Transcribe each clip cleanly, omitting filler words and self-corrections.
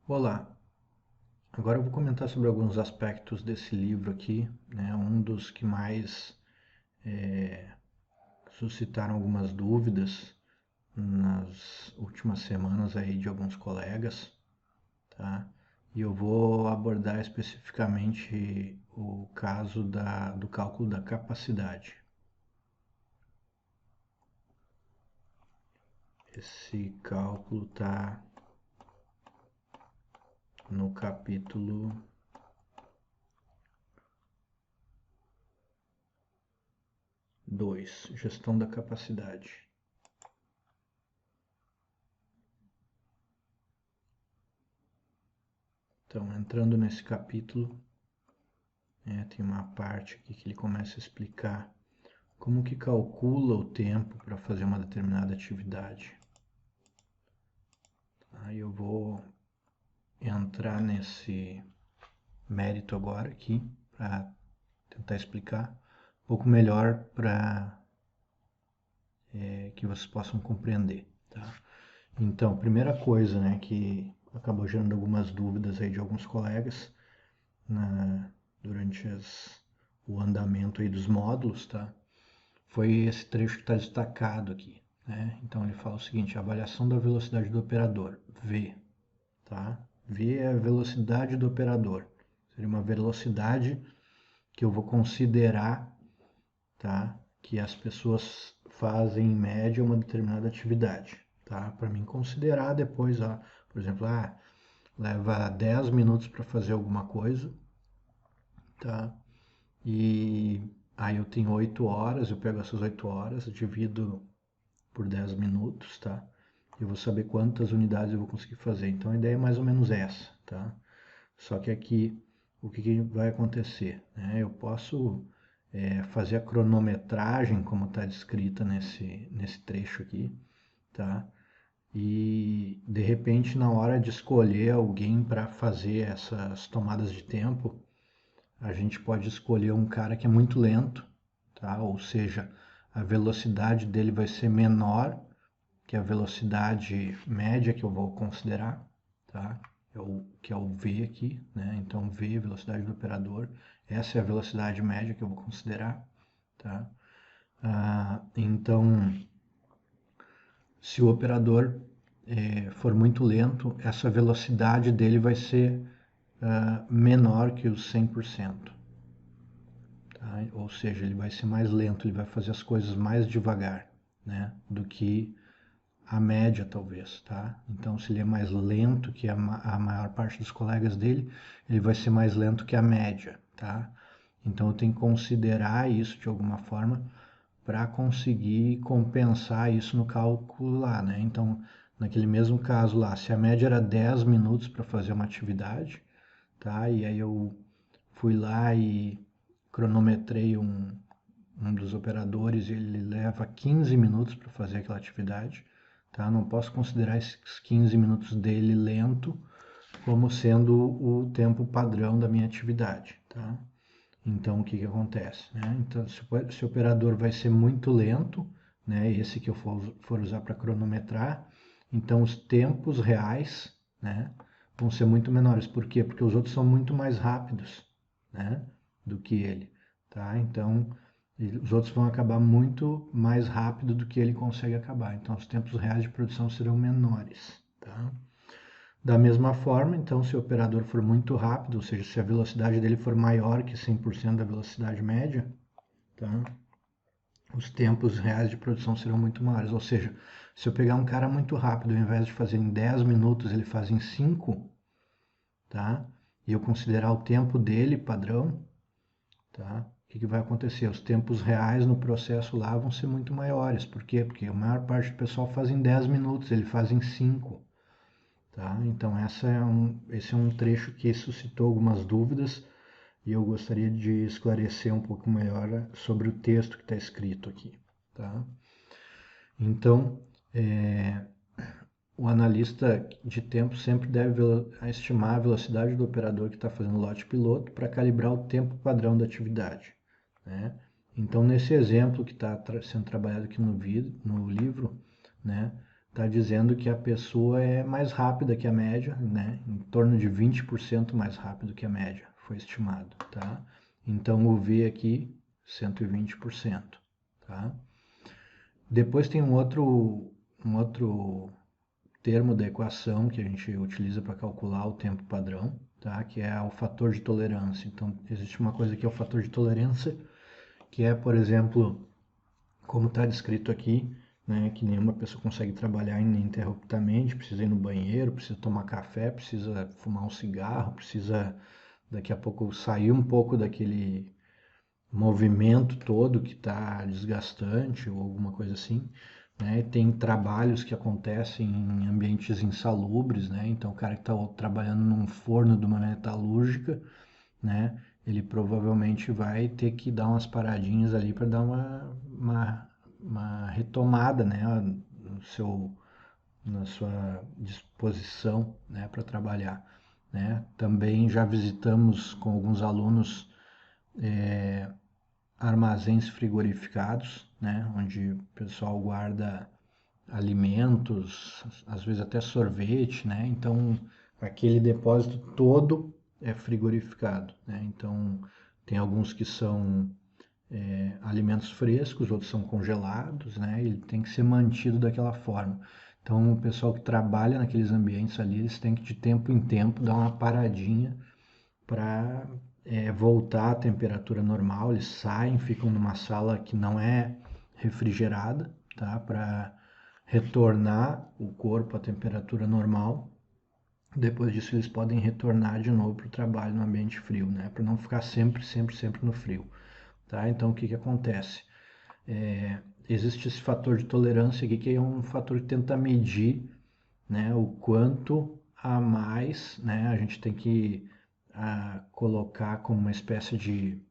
Olá, agora eu vou comentar sobre alguns aspectos desse livro aqui, né? Um dos que mais suscitaram algumas dúvidas nas últimas semanas aí de alguns colegas, tá? E eu vou abordar especificamente o caso do cálculo da capacidade. Esse cálculo está no capítulo 2, gestão da capacidade. Então, entrando nesse capítulo, tem uma parte aqui que ele começa a explicar como que calcula o tempo para fazer uma determinada atividade. Aí eu vou entrar nesse mérito agora aqui para tentar explicar um pouco melhor para que vocês possam compreender, tá? Então, primeira coisa, né, que acabou gerando algumas dúvidas aí de alguns colegas durante o andamento aí dos módulos, tá? Foi esse trecho que está destacado aqui, né? Então ele fala o seguinte: avaliação da velocidade do operador, V, tá? V é a velocidade do operador, seria uma velocidade que eu vou considerar, tá? Que as pessoas fazem em média uma determinada atividade, tá? Para mim considerar depois, por exemplo, leva 10 minutos para fazer alguma coisa, tá? E aí eu tenho 8 horas, eu pego essas 8 horas, divido por 10 minutos, tá? Eu vou saber quantas unidades eu vou conseguir fazer. Então a ideia é mais ou menos essa, tá? Só que aqui, o que vai acontecer, né? Eu posso fazer a cronometragem, como está descrita nesse trecho aqui, tá? E de repente, na hora de escolher alguém para fazer essas tomadas de tempo, a gente pode escolher um cara que é muito lento, tá? Ou seja, a velocidade dele vai ser menor que é a velocidade média que eu vou considerar, tá? Que é o V aqui, né? Então V, velocidade do operador, essa é a velocidade média que eu vou considerar, tá? Então, se o operador for muito lento, essa velocidade dele vai ser menor que os 100%, tá? Ou seja, ele vai ser mais lento, ele vai fazer as coisas mais devagar, né? Do que a média talvez, tá? Então, se ele é mais lento que a maior parte dos colegas dele, ele vai ser mais lento que a média, tá? Então, eu tenho que considerar isso de alguma forma para conseguir compensar isso no cálculo lá, né? Então, naquele mesmo caso lá, se a média era 10 minutos para fazer uma atividade, tá? E aí eu fui lá e cronometrei um dos operadores e ele leva 15 minutos para fazer aquela atividade, tá? Não posso considerar esses 15 minutos dele lento como sendo o tempo padrão da minha atividade, tá? Então, o que que acontece, né? Então, se o operador vai ser muito lento, né? Esse que eu for usar para cronometrar, então os tempos reais, né? Vão ser muito menores. Por quê? Porque os outros são muito mais rápidos, né? Do que ele, tá? Então, os outros vão acabar muito mais rápido do que ele consegue acabar. Então, os tempos reais de produção serão menores, tá? Da mesma forma, então, se o operador for muito rápido, ou seja, se a velocidade dele for maior que 100% da velocidade média, tá? Os tempos reais de produção serão muito maiores. Ou seja, se eu pegar um cara muito rápido, ao invés de fazer em 10 minutos, ele faz em 5, tá? E eu considerar o tempo dele padrão, tá? O que vai acontecer? Os tempos reais no processo lá vão ser muito maiores. Por quê? Porque a maior parte do pessoal faz em 10 minutos, ele faz em 5. Tá? Então esse é um trecho que suscitou algumas dúvidas e eu gostaria de esclarecer um pouco melhor sobre o texto que está escrito aqui. Tá? Então, o analista de tempo sempre deve estimar a velocidade do operador que está fazendo o lote piloto para calibrar o tempo padrão da atividade. Né? Então, nesse exemplo que está sendo trabalhado aqui no livro, né, está dizendo que a pessoa é mais rápida que a média, né? Em torno de 20% mais rápido que a média, foi estimado, tá? Então o V aqui, 120%, tá? Depois tem um outro termo da equação que a gente utiliza para calcular o tempo padrão, tá? Que é o fator de tolerância. Então existe uma coisa que é o fator de tolerância, que é, por exemplo, como está descrito aqui, né, que nenhuma pessoa consegue trabalhar ininterruptamente, precisa ir no banheiro, precisa tomar café, precisa fumar um cigarro, precisa daqui a pouco sair um pouco daquele movimento todo que está desgastante ou alguma coisa assim, né? Tem trabalhos que acontecem em ambientes insalubres, né? Então o cara que está trabalhando num forno de uma metalúrgica, né? Ele provavelmente vai ter que dar umas paradinhas ali para dar uma retomada, né? Na sua disposição, né? Para trabalhar, né? Também já visitamos com alguns alunos armazéns frigorificados, né? Onde o pessoal guarda alimentos, às vezes até sorvete, né? Então aquele depósito todo é frigorificado, né? Então tem alguns que são alimentos frescos, outros são congelados, né? Ele tem que ser mantido daquela forma. Então o pessoal que trabalha naqueles ambientes ali, eles têm que de tempo em tempo dar uma paradinha para voltar à temperatura normal. Eles saem, ficam numa sala que não é refrigerada, tá? Para retornar o corpo à temperatura normal. Depois disso, eles podem retornar de novo para o trabalho no ambiente frio, né? Para não ficar sempre, sempre, sempre no frio, tá? Então, o que que acontece? Existe esse fator de tolerância aqui, que é um fator que tenta medir, né, o quanto a mais, né, a gente tem que colocar como uma espécie de,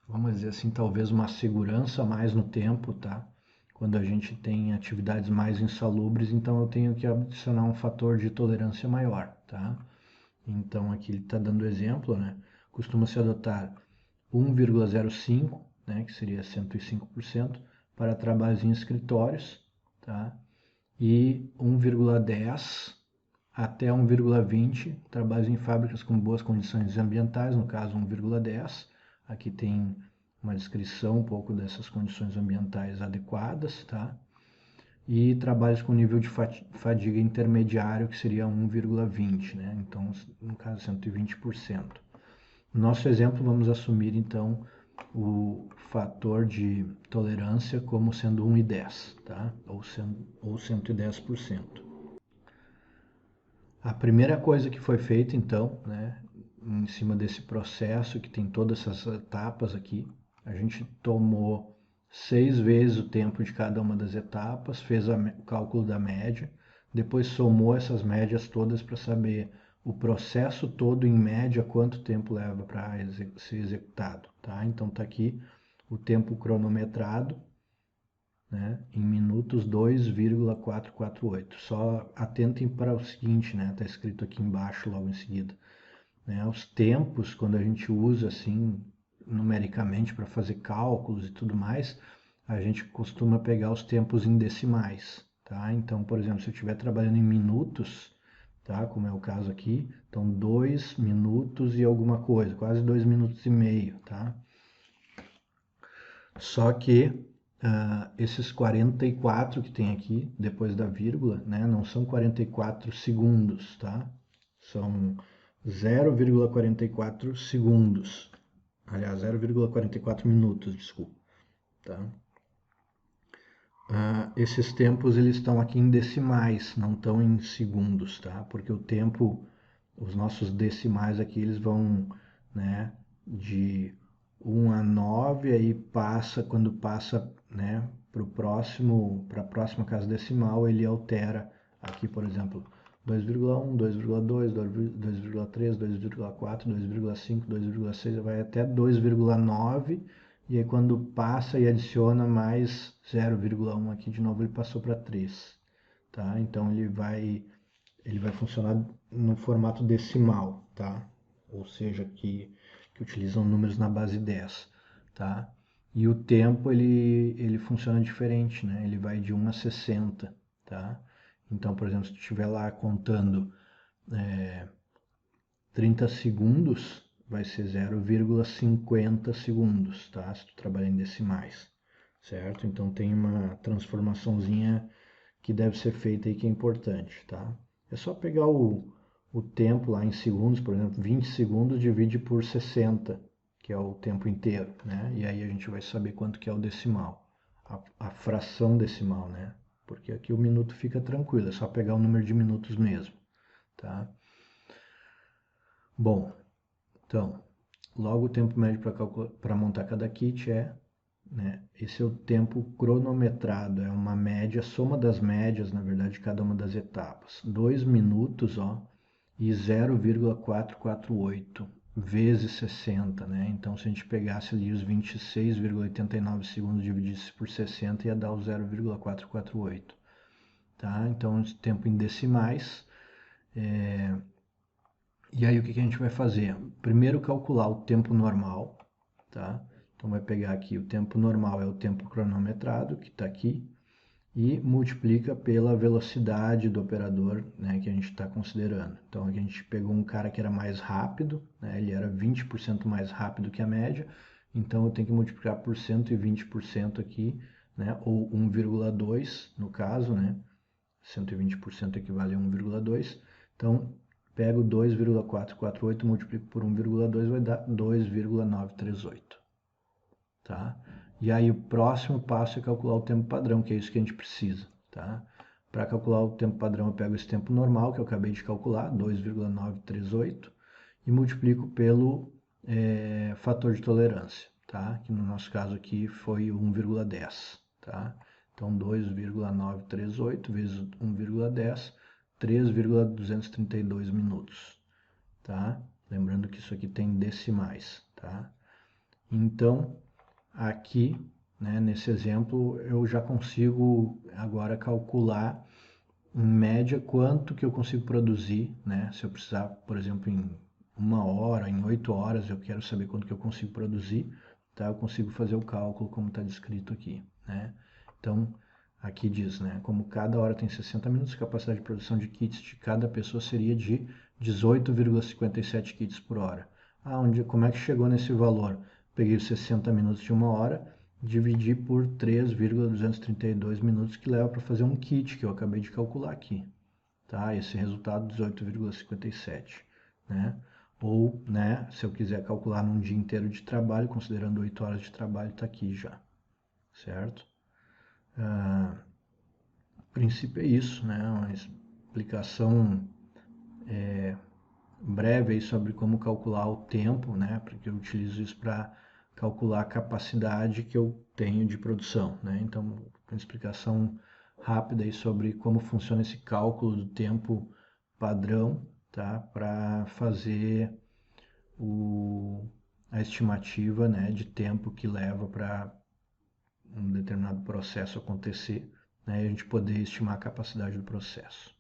vamos dizer assim, talvez uma segurança a mais no tempo, tá? Quando a gente tem atividades mais insalubres, então eu tenho que adicionar um fator de tolerância maior, tá? Então aqui ele está dando exemplo, né? Costuma-se adotar 1,05, né, que seria 105%, para trabalhos em escritórios, tá? E 1,10 até 1,20 trabalhos em fábricas com boas condições ambientais, no caso 1,10. Aqui tem uma descrição um pouco dessas condições ambientais adequadas, tá? E trabalhos com nível de fadiga intermediário, que seria 1,20, né? Então, no caso, 120%. No nosso exemplo, vamos assumir então o fator de tolerância como sendo 1,10, tá? Ou 110%. A primeira coisa que foi feita, então, né, em cima desse processo que tem todas essas etapas aqui, a gente tomou 6 vezes o tempo de cada uma das etapas, fez o cálculo da média, depois somou essas médias todas para saber o processo todo, em média, quanto tempo leva para ser executado, tá? Então está aqui o tempo cronometrado, né, em minutos 2,448. Só atentem para o seguinte, né, está escrito aqui embaixo logo em seguida, né, os tempos, quando a gente usa assim numericamente para fazer cálculos e tudo mais, a gente costuma pegar os tempos em decimais, tá? Então, por exemplo, se eu estiver trabalhando em minutos, tá, como é o caso aqui, então 2 minutos e alguma coisa, quase 2 minutos e meio, tá? Só que esses 44 que tem aqui, depois da vírgula, né, não são 44 segundos, tá? São 0,44 segundos. Aliás, 0,44 minutos, desculpa. Tá? Esses tempos eles estão aqui em decimais, não estão em segundos, tá? Porque o tempo, os nossos decimais aqui, eles vão, né, de 1 a 9, aí passa, quando passa, né, para a próxima casa decimal, ele altera aqui, por exemplo, 2,1, 2,2, 2,3, 2,4, 2,5, 2,6, vai até 2,9, e aí quando passa e adiciona mais 0,1 aqui de novo, ele passou para 3, tá? Então ele vai funcionar no formato decimal, tá? Ou seja, que utilizam números na base 10, tá? E o tempo ele funciona diferente, né? Ele vai de 1 a 60, tá? Então, por exemplo, se tu estiver lá contando 30 segundos, vai ser 0,50 segundos, tá? Se tu trabalhar em decimais, certo? Então tem uma transformaçãozinha que deve ser feita aí que é importante, tá? É só pegar o tempo lá em segundos, por exemplo, 20 segundos divide por 60, que é o tempo inteiro, né? E aí a gente vai saber quanto que é o decimal, a fração decimal, né? Porque aqui o minuto fica tranquilo, é só pegar o número de minutos mesmo, tá? Bom, então, logo o tempo médio para montar cada kit né, esse é o tempo cronometrado, é uma média, soma das médias, na verdade, de cada uma das etapas. 2 minutos, ó, e 0,448 vezes 60, né? Então, se a gente pegasse ali os 26,89 segundos e dividisse por 60, ia dar o 0,448, tá? Então, esse tempo em decimais. E aí, o que a gente vai fazer? Primeiro, calcular o tempo normal, tá? Então, vai pegar aqui o tempo normal, é o tempo cronometrado, que está aqui, e multiplica pela velocidade do operador, né, que a gente está considerando. Então, aqui a gente pegou um cara que era mais rápido, né, ele era 20% mais rápido que a média, então eu tenho que multiplicar por 120% aqui, né, ou 1,2 no caso, né, 120% equivale a 1,2. Então, pego 2,448, multiplico por 1,2, vai dar 2,938. Tá? E aí o próximo passo é calcular o tempo padrão, que é isso que a gente precisa. Tá? Para calcular o tempo padrão, eu pego esse tempo normal, que eu acabei de calcular, 2,938, e multiplico pelo fator de tolerância, tá? Que no nosso caso aqui foi 1,10. Tá? Então, 2,938 vezes 1,10, 3,232 minutos. Tá? Lembrando que isso aqui tem decimais. Tá? Então, aqui, né, nesse exemplo, eu já consigo agora calcular em média quanto que eu consigo produzir, né? Se eu precisar, por exemplo, em 1 hora, em 8 horas, eu quero saber quanto que eu consigo produzir, tá? Eu consigo fazer o cálculo como está descrito aqui, né? Então, aqui diz, né? Como cada hora tem 60 minutos, a capacidade de produção de kits de cada pessoa seria de 18,57 kits por hora. Como é que chegou nesse valor? Peguei os 60 minutos de 1 hora, dividi por 3,232 minutos, que leva para fazer um kit, que eu acabei de calcular aqui. Tá? Esse resultado, 18,57. Né? Ou, né, se eu quiser calcular num dia inteiro de trabalho, considerando 8 horas de trabalho, está aqui já. Certo? O princípio é isso, né? Uma explicação breve aí sobre como calcular o tempo, né? Porque eu utilizo isso para calcular a capacidade que eu tenho de produção, né? Então, uma explicação rápida aí sobre como funciona esse cálculo do tempo padrão, tá? Para fazer a estimativa, né, de tempo que leva para um determinado processo acontecer, né? E a gente poder estimar a capacidade do processo.